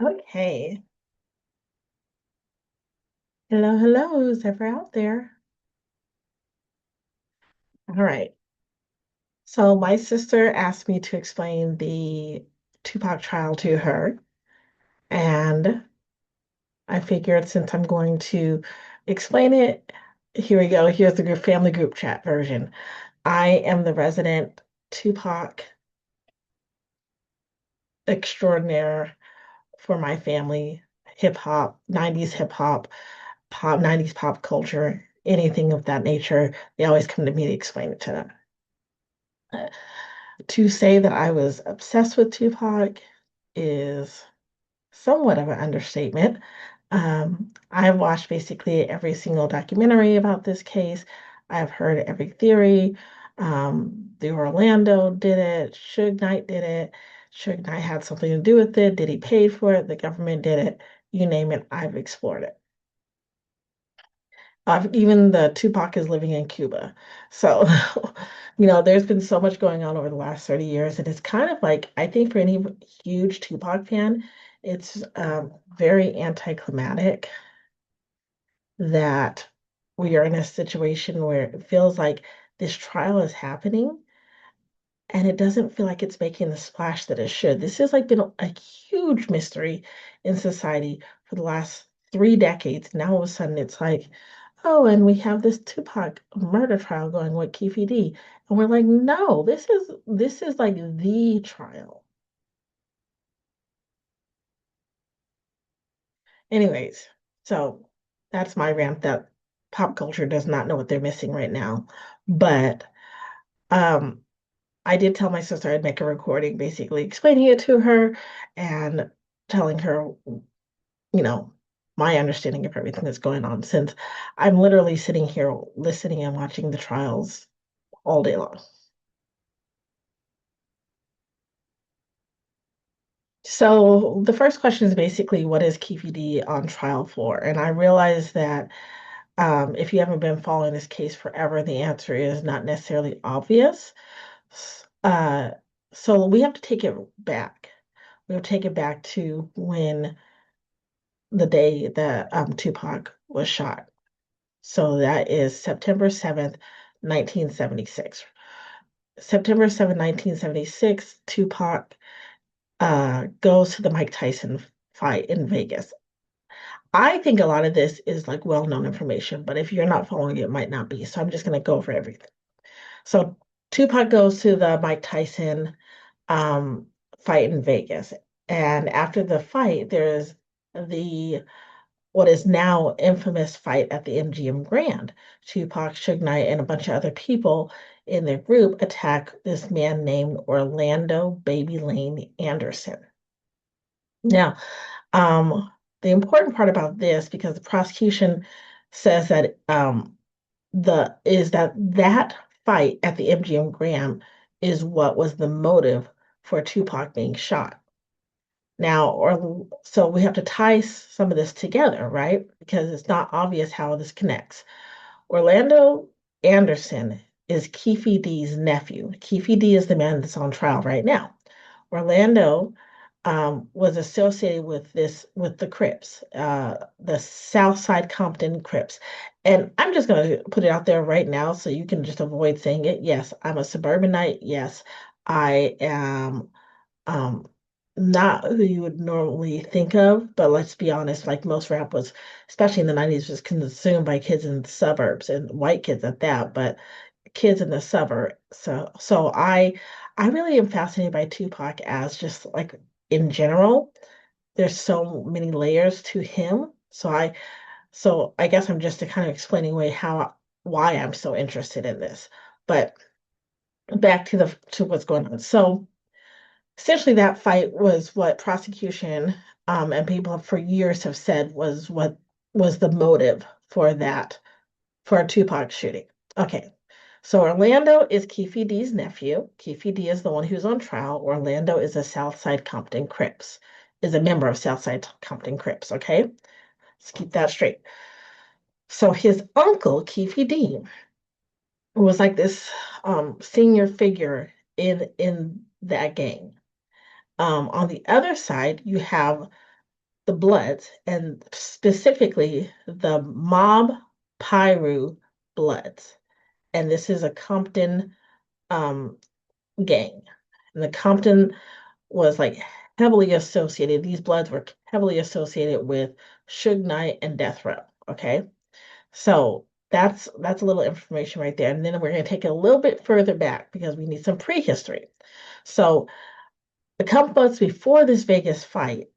Okay. Hello, hello, who's ever out there? All right. So my sister asked me to explain the Tupac trial to her, and I figured since I'm going to explain it, here we go. Here's the family group chat version. I am the resident Tupac extraordinaire for my family, hip hop, 90s pop culture, anything of that nature. They always come to me to explain it to them. To say that I was obsessed with Tupac is somewhat of an understatement. I've watched basically every single documentary about this case. I've heard every theory. The Orlando did it. Suge Knight did it. Suge Knight had something to do with it. Did he pay for it? The government did it. You name it, I've explored it. Even the Tupac is living in Cuba. So, there's been so much going on over the last 30 years. And it's kind of like, I think for any huge Tupac fan, it's very anticlimactic that we are in a situation where it feels like this trial is happening and it doesn't feel like it's making the splash that it should. This has like been a huge mystery in society for the last 3 decades. Now all of a sudden it's like, oh, and we have this Tupac murder trial going with Keefe D. And we're like, no, this is like the trial. Anyways, so that's my rant that pop culture does not know what they're missing right now. But um I did tell my sister I'd make a recording basically explaining it to her and telling her, you know, my understanding of everything that's going on since I'm literally sitting here listening and watching the trials all day long. So the first question is basically what is Keefe D on trial for? And I realize that if you haven't been following this case forever, the answer is not necessarily obvious. Uh, so we have to take it back. We have to take it back to when the day that Tupac was shot. So that is September 7th, 1976. September 7th, 1976, Tupac goes to the Mike Tyson fight in Vegas. I think a lot of this is like well-known information, but if you're not following it, it might not be. So I'm just going to go over everything. So Tupac goes to the Mike Tyson um, fight in Vegas. And after the fight, there's the what is now infamous fight at the MGM Grand. Tupac, Suge Knight, and a bunch of other people in their group attack this man named Orlando Baby Lane Anderson. Now, the important part about this, because the prosecution says that that fight at the MGM Grand is what was the motive for Tupac being shot. Now, or so we have to tie some of this together, right? Because it's not obvious how this connects. Orlando Anderson is Keefe D's nephew. Keefe D is the man that's on trial right now. Orlando was associated with the Crips, the Southside Compton Crips. And I'm just going to put it out there right now so you can just avoid saying it. Yes, I'm a suburbanite. Yes, I am um, not who you would normally think of, but let's be honest, like most rap was, especially in the 90s, was consumed by kids in the suburbs and white kids at that, but kids in the suburb. So I really am fascinated by Tupac as just like in general. There's so many layers to him. So I guess I'm just kind of explaining away how why I'm so interested in this. But back to the to what's going on. So essentially that fight was what prosecution and people for years have said was what was the motive for that for a Tupac shooting. Okay, so Orlando is Keefe D's nephew. Keefe D is the one who's on trial. Orlando is a Southside Compton Crips, is a member of Southside Compton Crips. Okay, let's keep that straight. So his uncle Keefe D was like this senior figure in that gang. On the other side, you have the Bloods, and specifically the Mob Piru Bloods. And this is a Compton um, gang. And the Compton was like heavily associated, these Bloods were heavily associated with Suge Knight and Death Row. Okay. So that's a little information right there. And then we're going to take it a little bit further back because we need some prehistory. So a couple months before this Vegas fight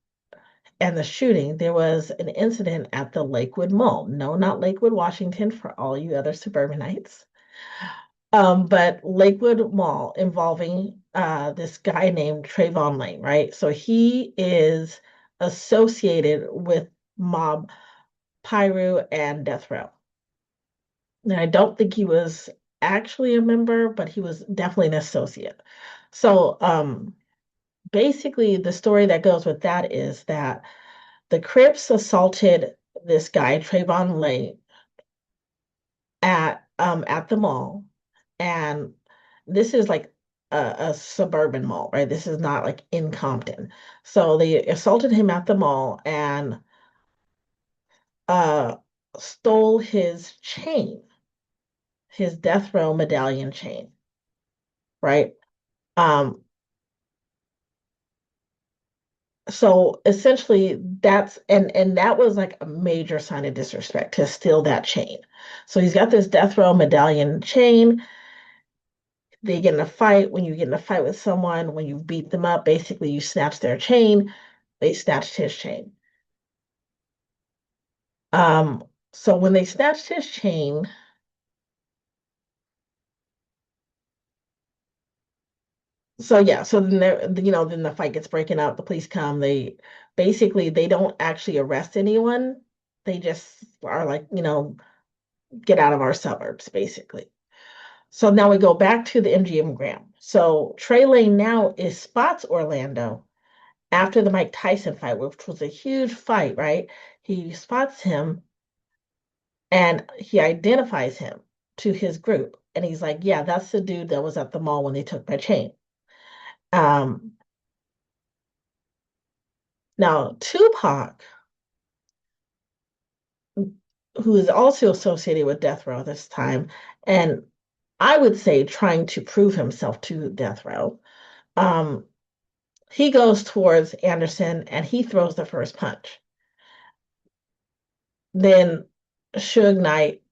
and the shooting, there was an incident at the Lakewood Mall. No, not Lakewood, Washington, for all you other suburbanites. But Lakewood Mall involving this guy named Trayvon Lane, right? So he is associated with Mob Pyru and Death Row. Now, I don't think he was actually a member, but he was definitely an associate. So basically, the story that goes with that is that the Crips assaulted this guy, Trayvon Lane, at the mall, and this is like a suburban mall, right? This is not like in Compton. So they assaulted him at the mall and uh stole his chain, his death row medallion chain, right? Um, so essentially and that was like a major sign of disrespect to steal that chain. So he's got this death row medallion chain. They get in a fight. When you get in a fight with someone, when you beat them up, basically you snatch their chain. They snatched his chain. So when they snatched his chain, so yeah, so then then the fight gets breaking up. The police come. They don't actually arrest anyone. They just are like, get out of our suburbs, basically. So now we go back to the MGM Grand. So Trey Lane now is spots Orlando after the Mike Tyson fight, which was a huge fight, right? He spots him and he identifies him to his group. And he's like, yeah, that's the dude that was at the mall when they took my chain. Um, Now, Tupac, who is also associated with Death Row this time, and I would say trying to prove himself to Death Row, um, he goes towards Anderson and he throws the first punch. Then Suge Knight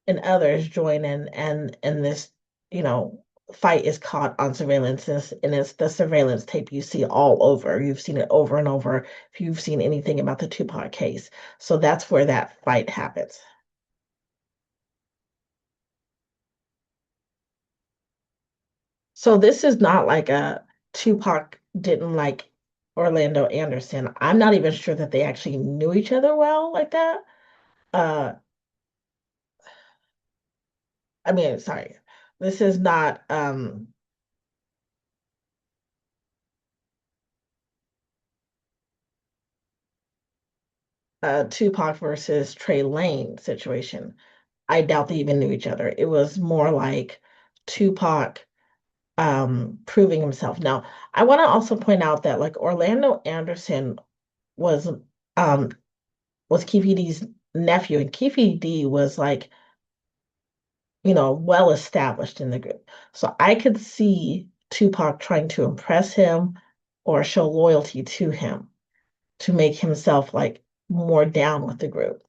and others join in, and this, you know, fight is caught on surveillance, and it's the surveillance tape you see all over. You've seen it over and over if you've seen anything about the Tupac case. So that's where that fight happens. So this is not like a Tupac didn't like Orlando Anderson. I'm not even sure that they actually knew each other well like that. Uh, I mean, sorry, this is not a Tupac versus Trey Lane situation. I doubt they even knew each other. It was more like Tupac proving himself. Now, I want to also point out that like Orlando Anderson was um was Keefe D's nephew, and Keefe D was like, well established in the group. So I could see Tupac trying to impress him or show loyalty to him to make himself like more down with the group.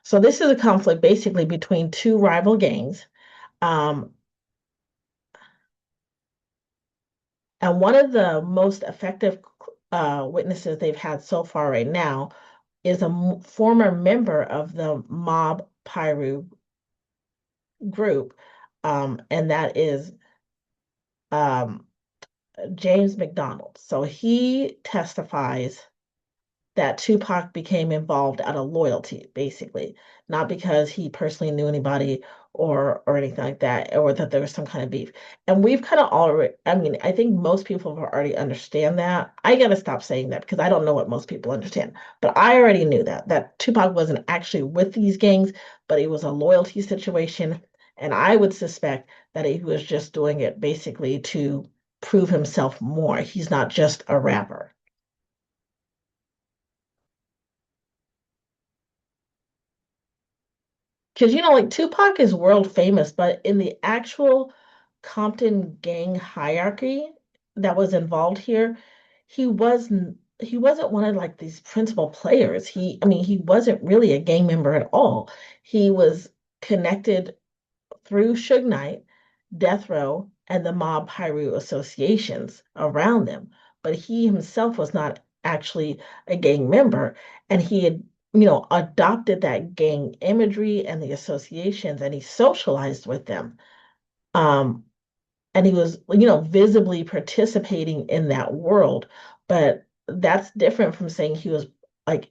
So this is a conflict basically between two rival gangs. Um, and one of the most effective witnesses they've had so far right now is a former member of the Mob Pyru group, and that is um, James McDonald. So he testifies that Tupac became involved out of loyalty, basically, not because he personally knew anybody or anything like that, or that there was some kind of beef. And we've kind of already, I mean, I think most people have already understand that. I gotta stop saying that because I don't know what most people understand. But I already knew that Tupac wasn't actually with these gangs, but it was a loyalty situation. And I would suspect that he was just doing it basically to prove himself more. He's not just a rapper. Because like Tupac is world famous, but in the actual Compton gang hierarchy that was involved here, he wasn't one of like these principal players. I mean, he wasn't really a gang member at all. He was connected through Suge Knight, Death Row, and the Mob Piru associations around them. But he himself was not actually a gang member, and he had, adopted that gang imagery and the associations, and he socialized with them. Um, and he was, visibly participating in that world. But that's different from saying he was like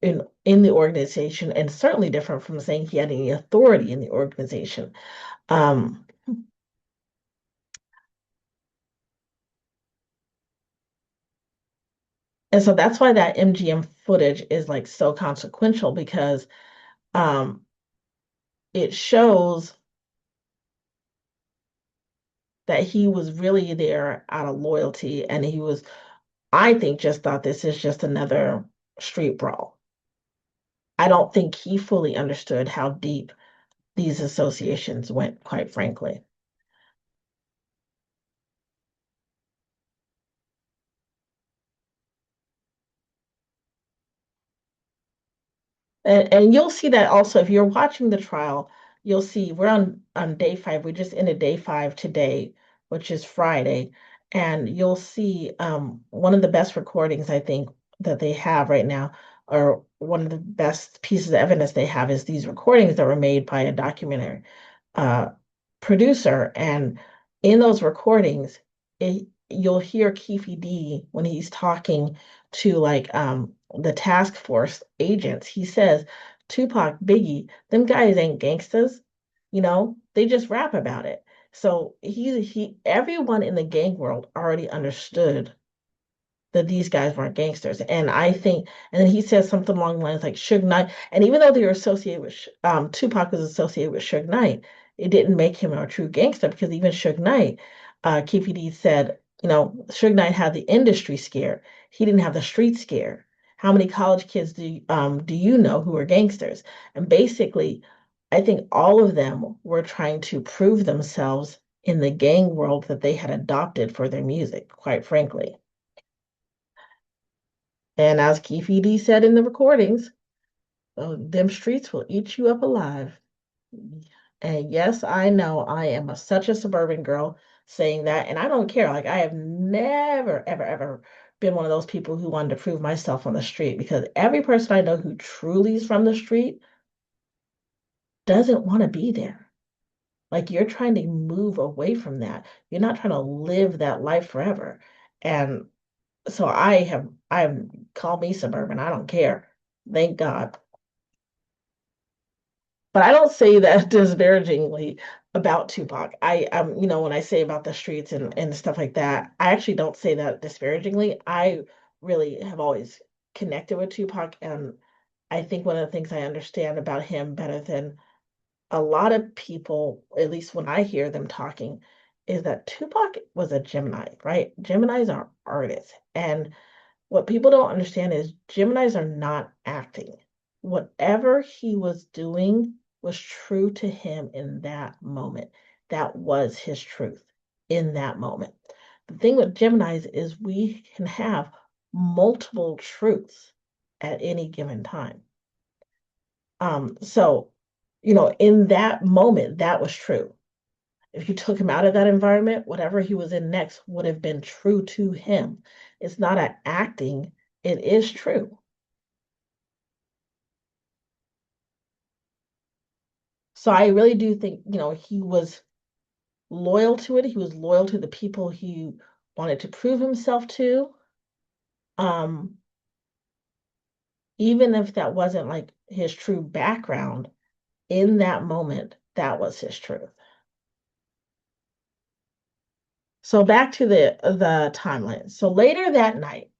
in the organization, and certainly different from saying he had any authority in the organization. Um, And so that's why that MGM footage is like so consequential because um, it shows that he was really there out of loyalty, and he was, I think, just thought this is just another street brawl. I don't think he fully understood how deep these associations went, quite frankly. And you'll see that also if you're watching the trial, you'll see we're on day five. We just ended day five today, which is Friday, and you'll see one of the best recordings I think that they have right now, or one of the best pieces of evidence they have is these recordings that were made by a documentary uh, producer. And in those recordings, you'll hear Keefe D when he's talking to like the task force agents. He says, Tupac, Biggie, them guys ain't gangsters, they just rap about it. So everyone in the gang world already understood that these guys weren't gangsters. And I think, and then he says something along the lines like Suge Knight. And even though they were associated with, Tupac was associated with Suge Knight, it didn't make him a true gangster because even Suge Knight, Keefe D said, Suge Knight had the industry scare. He didn't have the street scare. How many college kids do you know who are gangsters? And basically, I think all of them were trying to prove themselves in the gang world that they had adopted for their music, quite frankly. And as Keefe D said in the recordings, oh, them streets will eat you up alive. And yes, I know I am such a suburban girl saying that, and I don't care. Like, I have never, ever, ever been one of those people who wanted to prove myself on the street because every person I know who truly is from the street doesn't want to be there. Like, you're trying to move away from that. You're not trying to live that life forever. And so I have called me suburban. I don't care. Thank God. But I don't say that disparagingly about Tupac. When I say about the streets and stuff like that, I actually don't say that disparagingly. I really have always connected with Tupac, and I think one of the things I understand about him better than a lot of people, at least when I hear them talking, is that Tupac was a Gemini, right? Geminis are artists, and what people don't understand is Geminis are not acting. Whatever he was doing was true to him in that moment. That was his truth in that moment. The thing with Geminis is we can have multiple truths at any given time. So, in that moment, that was true. If you took him out of that environment, whatever he was in next would have been true to him. It's not an acting, it is true. So I really do think, he was loyal to it. He was loyal to the people he wanted to prove himself to. Um, Even if that wasn't like his true background, in that moment, that was his truth. So back to the timeline. So later that night,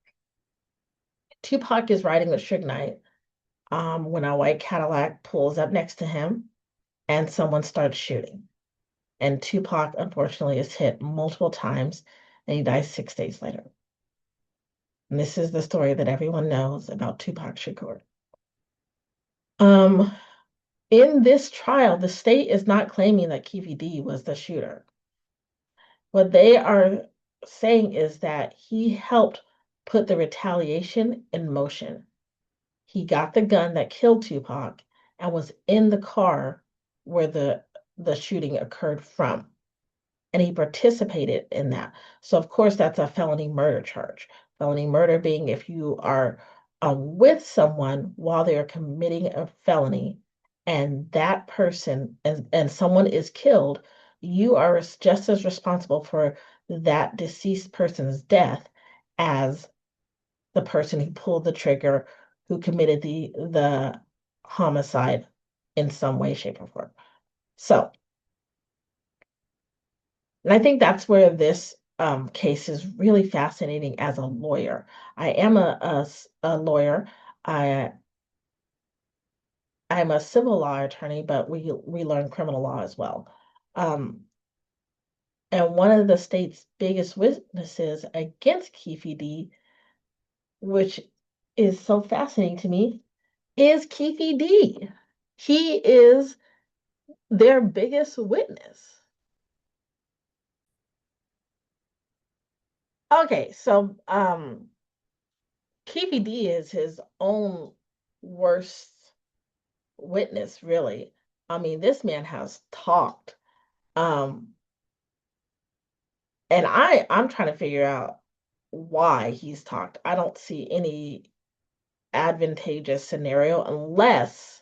Tupac is riding with Suge Knight when a white Cadillac pulls up next to him and someone starts shooting. And Tupac, unfortunately, is hit multiple times and he dies 6 days later. And this is the story that everyone knows about Tupac Shakur. Um, In this trial, the state is not claiming that Keefe D was the shooter. What they are saying is that he helped put the retaliation in motion. He got the gun that killed Tupac and was in the car where the shooting occurred from. And he participated in that. So, of course, that's a felony murder charge. Felony murder being if you are with someone while they are committing a felony and that person and someone is killed, you are just as responsible for that deceased person's death as the person who pulled the trigger, who committed the homicide in some way, shape, or form. So, and I think that's where this case is really fascinating as a lawyer. I am a lawyer. I I'm a civil law attorney, but we learn criminal law as well. Um, and one of the state's biggest witnesses against Keefe D, which is so fascinating to me, is Keefe D. He is their biggest witness. Okay, so Keefe D is his own worst witness, really. I mean, this man has talked. Um, and I'm trying to figure out why he's talked. I don't see any advantageous scenario unless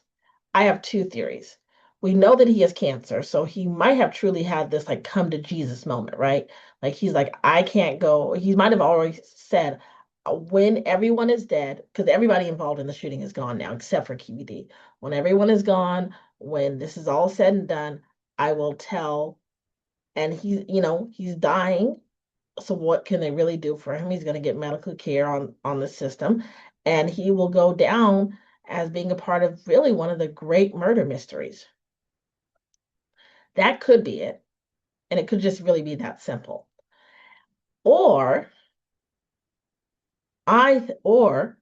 I have two theories. We know that he has cancer, so he might have truly had this like come to Jesus moment, right? Like he's like, I can't go. He might have already said, when everyone is dead, because everybody involved in the shooting is gone now, except for QED. When everyone is gone, when this is all said and done, I will tell. And he's dying. So what can they really do for him? He's going to get medical care on the system, and he will go down as being a part of really one of the great murder mysteries. That could be it, and it could just really be that simple. Or or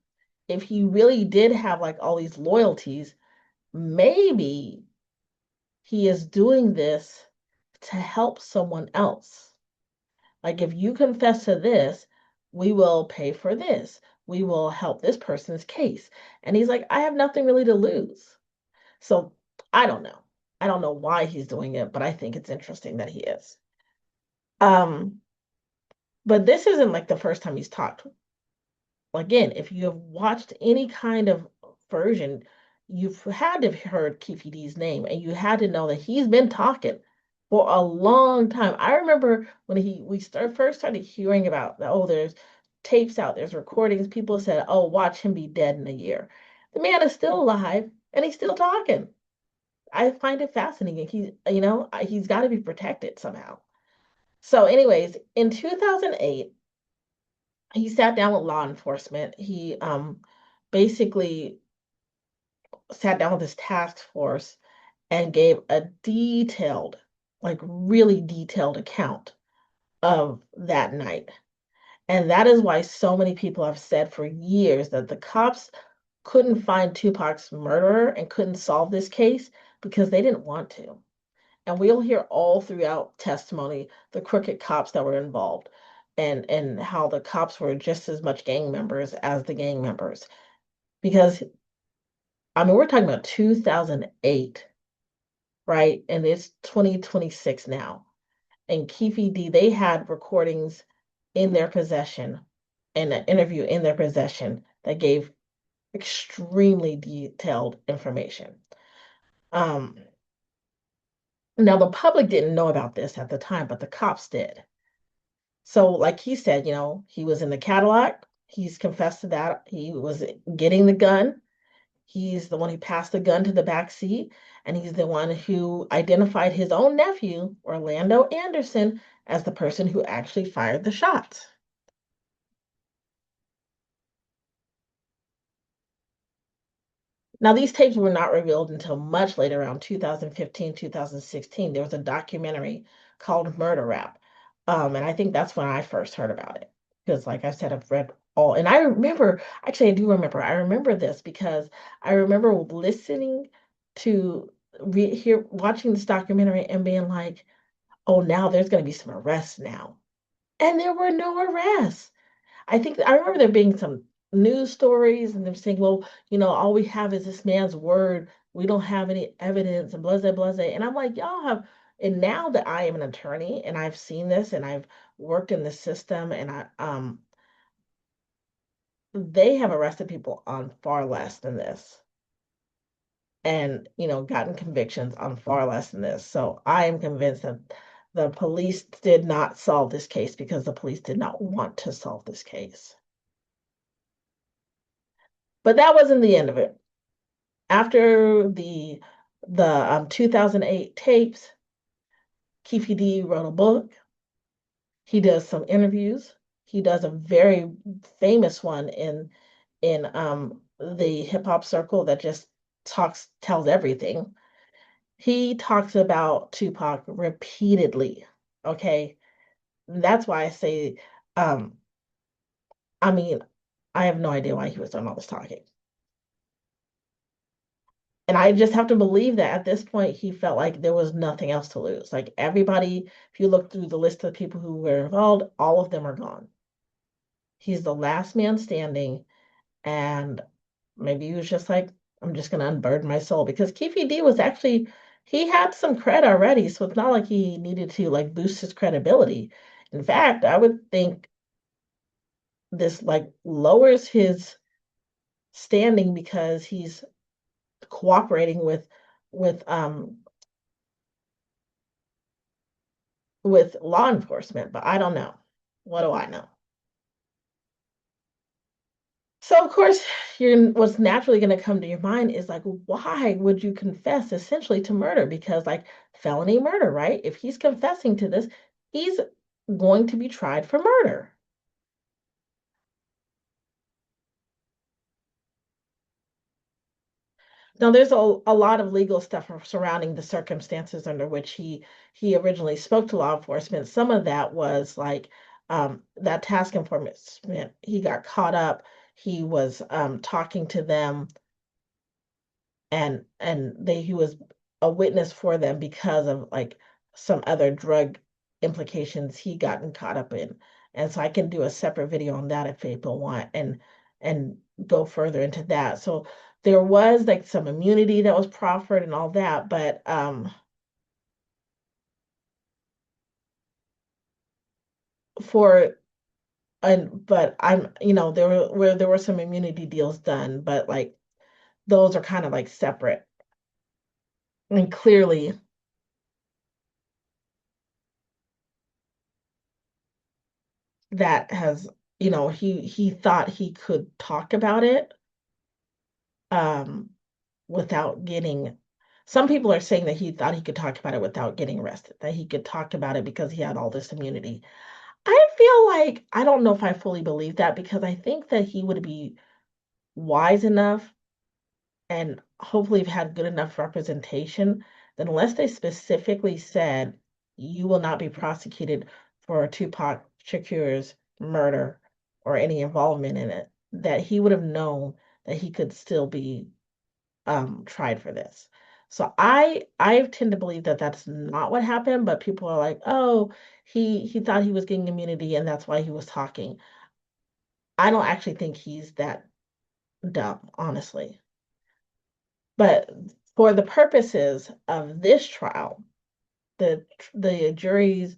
if he really did have like all these loyalties, maybe he is doing this to help someone else. Like if you confess to this, we will pay for this. We will help this person's case. And he's like, I have nothing really to lose. So I don't know. I don't know why he's doing it, but I think it's interesting that he is. Um, but this isn't like the first time he's talked. Again, if you have watched any kind of version, you've had to have heard Keefe D's name, and you had to know that he's been talking for a long time. I remember when first started hearing about, oh, there's tapes out, there's recordings. People said, oh, watch him be dead in a year. The man is still alive and he's still talking. I find it fascinating. He's got to be protected somehow. So, anyways, in 2008, he sat down with law enforcement. He basically sat down with his task force and gave a detailed, like really detailed account of that night. And that is why so many people have said for years that the cops couldn't find Tupac's murderer and couldn't solve this case because they didn't want to. And we'll hear all throughout testimony the crooked cops that were involved and how the cops were just as much gang members as the gang members. Because I mean, we're talking about 2008, right? And it's 2026 now. And Keefe D, they had recordings in their possession and an interview in their possession that gave extremely detailed information. Um, Now the public didn't know about this at the time, but the cops did. So, like he said, he was in the Cadillac. He's confessed to that. He was getting the gun. He's the one who passed the gun to the back seat, and he's the one who identified his own nephew, Orlando Anderson, as the person who actually fired the shots. Now, these tapes were not revealed until much later, around 2015, 2016. There was a documentary called Murder Rap. And I think that's when I first heard about it. Because, like I said, I've read all, and I remember, actually, I do remember, I remember this because I remember listening to here watching this documentary and being like, oh, now there's going to be some arrests now. And there were no arrests. I remember there being some news stories and them saying, well, all we have is this man's word. We don't have any evidence and blah, blah, blah. And I'm like, y'all have, and now that I am an attorney and I've seen this and I've worked in the system and they have arrested people on far less than this and, gotten convictions on far less than this. So I am convinced that the police did not solve this case because the police did not want to solve this case. But that wasn't the end of it. After the 2008 tapes, Keefe D wrote a book. He does some interviews. He does a very famous one in the hip hop circle that just tells everything. He talks about Tupac repeatedly. Okay, that's why I say, um, I mean, I have no idea why he was doing all this talking. And I just have to believe that at this point, he felt like there was nothing else to lose. Like everybody, if you look through the list of people who were involved, all of them are gone. He's the last man standing. And maybe he was just like, I'm just going to unburden my soul because Keefe D was actually, he had some cred already. So it's not like he needed to like boost his credibility. In fact, I would think this like lowers his standing because he's cooperating with um with law enforcement, but I don't know. What do I know? So of course, what's naturally going to come to your mind is like, why would you confess essentially to murder? Because like felony murder, right? If he's confessing to this, he's going to be tried for murder. Now, there's a lot of legal stuff surrounding the circumstances under which he originally spoke to law enforcement. Some of that was like that task enforcement. He got caught up. He was talking to them, and he was a witness for them because of like some other drug implications he gotten caught up in. And so I can do a separate video on that if people want and go further into that. So there was like some immunity that was proffered and all that, but for and but I'm there were some immunity deals done, but like those are kind of like separate. And clearly that has, he thought he could talk about it um without getting, some people are saying that he thought he could talk about it without getting arrested, that he could talk about it because he had all this immunity. I feel like I don't know if I fully believe that because I think that he would be wise enough and hopefully have had good enough representation that unless they specifically said you will not be prosecuted for Tupac Shakur's murder or any involvement in it, that he would have known that he could still be tried for this. So I tend to believe that that's not what happened, but people are like, oh, he thought he was getting immunity and that's why he was talking. I don't actually think he's that dumb, honestly. But for the purposes of this trial, the juries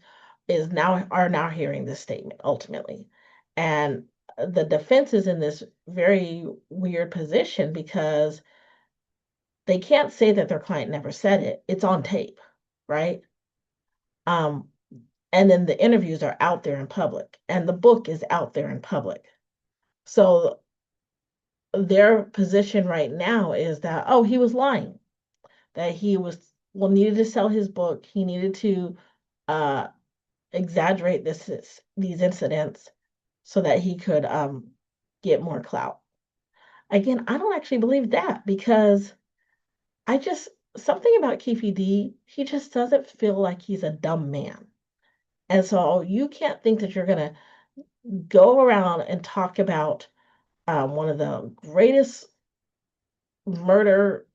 are now hearing this statement ultimately. And the defense is in this very weird position because they can't say that their client never said it. It's on tape, right? Um, and then the interviews are out there in public, and the book is out there in public. So their position right now is that, oh, he was lying, that he was, well, needed to sell his book. He needed to uh, exaggerate these incidents so that he could get more clout. Again, I don't actually believe that because I just, something about Keefe D, he just doesn't feel like he's a dumb man. And so you can't think that you're going to go around and talk about one of the greatest murder,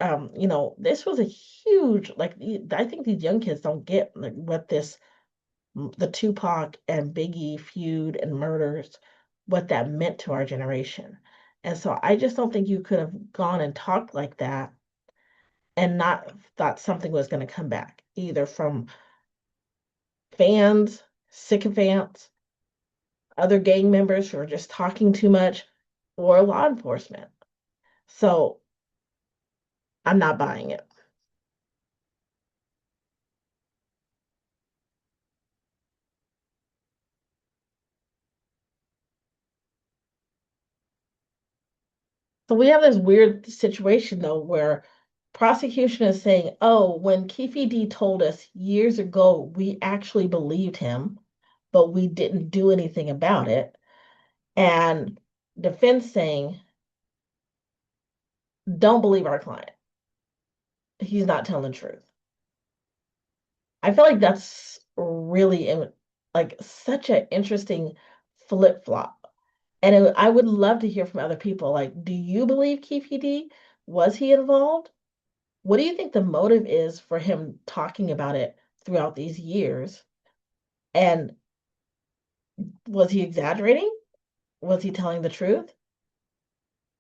this was a huge, like, I think these young kids don't get like what the Tupac and Biggie feud and murders, what that meant to our generation. And so I just don't think you could have gone and talked like that and not thought something was going to come back, either from fans, sycophants, other gang members who are just talking too much, or law enforcement. So I'm not buying it. So we have this weird situation though where prosecution is saying, oh, when Keefe D told us years ago, we actually believed him, but we didn't do anything about it. And defense saying, don't believe our client. He's not telling the truth. I feel like that's really like such an interesting flip-flop. And I would love to hear from other people. Like, do you believe Keefe D? Was he involved? What do you think the motive is for him talking about it throughout these years? And was he exaggerating? Was he telling the truth?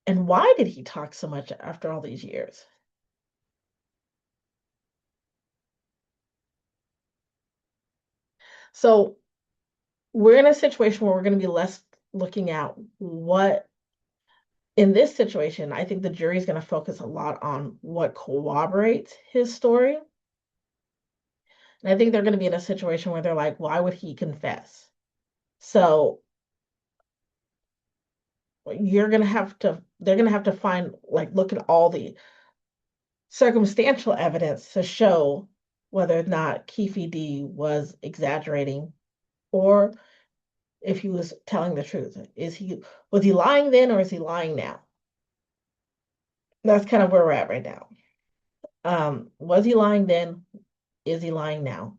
And why did he talk so much after all these years? So we're in a situation where we're going to be less looking at what, in this situation, I think the jury is going to focus a lot on what corroborates his story. And I think they're going to be in a situation where they're like, why would he confess? So they're going to have to find, like, look at all the circumstantial evidence to show whether or not Keefe D was exaggerating or if he was telling the truth. Was he lying then or is he lying now? That's kind of where we're at right now. Was he lying then? Is he lying now?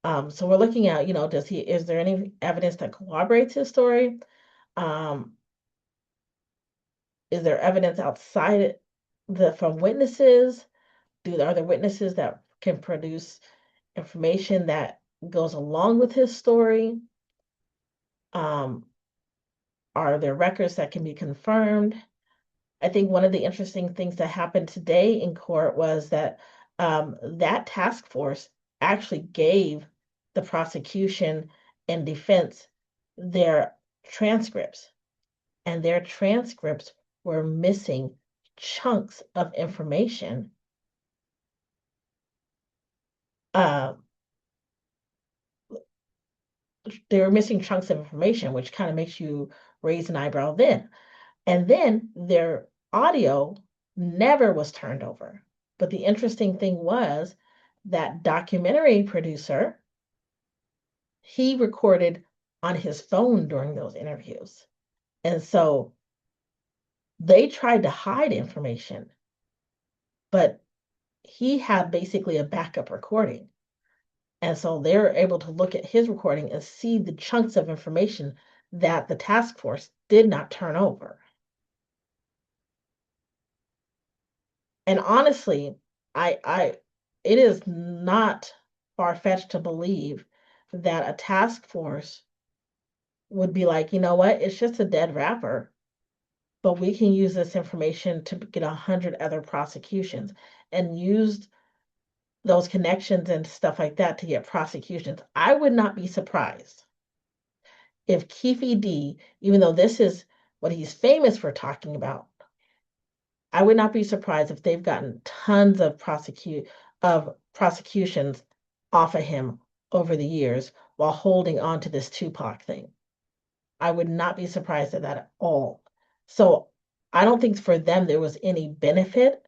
So we're looking at, is there any evidence that corroborates his story? Um, is there evidence outside from witnesses? Are there witnesses that can produce information that goes along with his story? Um, are there records that can be confirmed? I think one of the interesting things that happened today in court was that that task force actually gave the prosecution and defense their transcripts, and their transcripts were missing chunks of information. Uh, they were missing chunks of information, which kind of makes you raise an eyebrow then. And then their audio never was turned over. But the interesting thing was that documentary producer, he recorded on his phone during those interviews. And so they tried to hide information, but he had basically a backup recording. And so they're able to look at his recording and see the chunks of information that the task force did not turn over. And honestly, I it is not far-fetched to believe that a task force would be like, you know what, it's just a dead rapper, but we can use this information to get 100 other prosecutions and use those connections and stuff like that to get prosecutions. I would not be surprised if Keefe D, even though this is what he's famous for talking about, I would not be surprised if they've gotten tons of prosecutions off of him over the years while holding on to this Tupac thing. I would not be surprised at that at all. So I don't think for them there was any benefit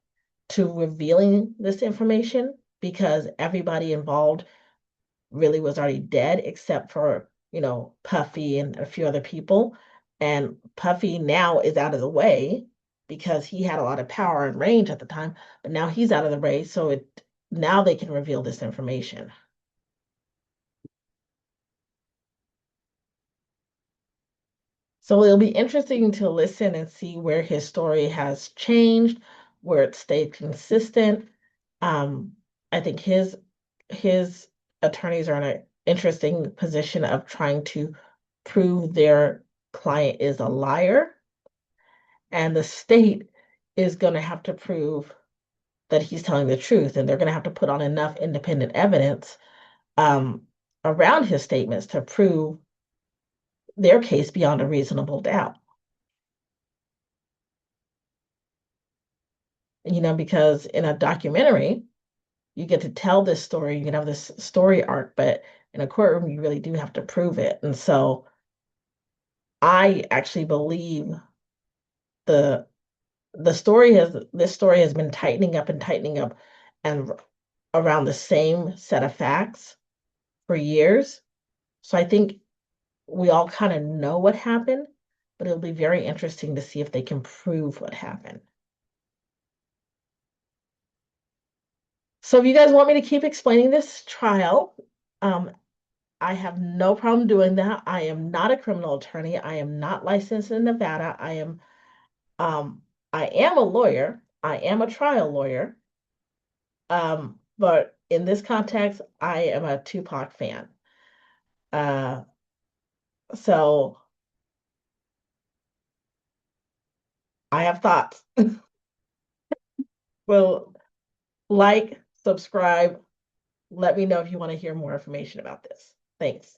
to revealing this information because everybody involved really was already dead except for, Puffy and a few other people. And Puffy now is out of the way because he had a lot of power and range at the time, but now he's out of the way, so now they can reveal this information. So it'll be interesting to listen and see where his story has changed, where it stayed consistent. Um, I think his attorneys are in an interesting position of trying to prove their client is a liar, and the state is going to have to prove that he's telling the truth, and they're going to have to put on enough independent evidence um, around his statements to prove their case beyond a reasonable doubt. Because in a documentary, you get to tell this story, you can have this story arc, but in a courtroom, you really do have to prove it. And so I actually believe the this story has been tightening up and tightening up and around the same set of facts for years. So I think we all kind of know what happened, but it'll be very interesting to see if they can prove what happened. So if you guys want me to keep explaining this trial, um, I have no problem doing that. I am not a criminal attorney. I am not licensed in Nevada. Um, I am a lawyer. I am a trial lawyer. But in this context, I am a Tupac fan. Uh, so I have thoughts. Well, like, subscribe. Let me know if you want to hear more information about this. Thanks.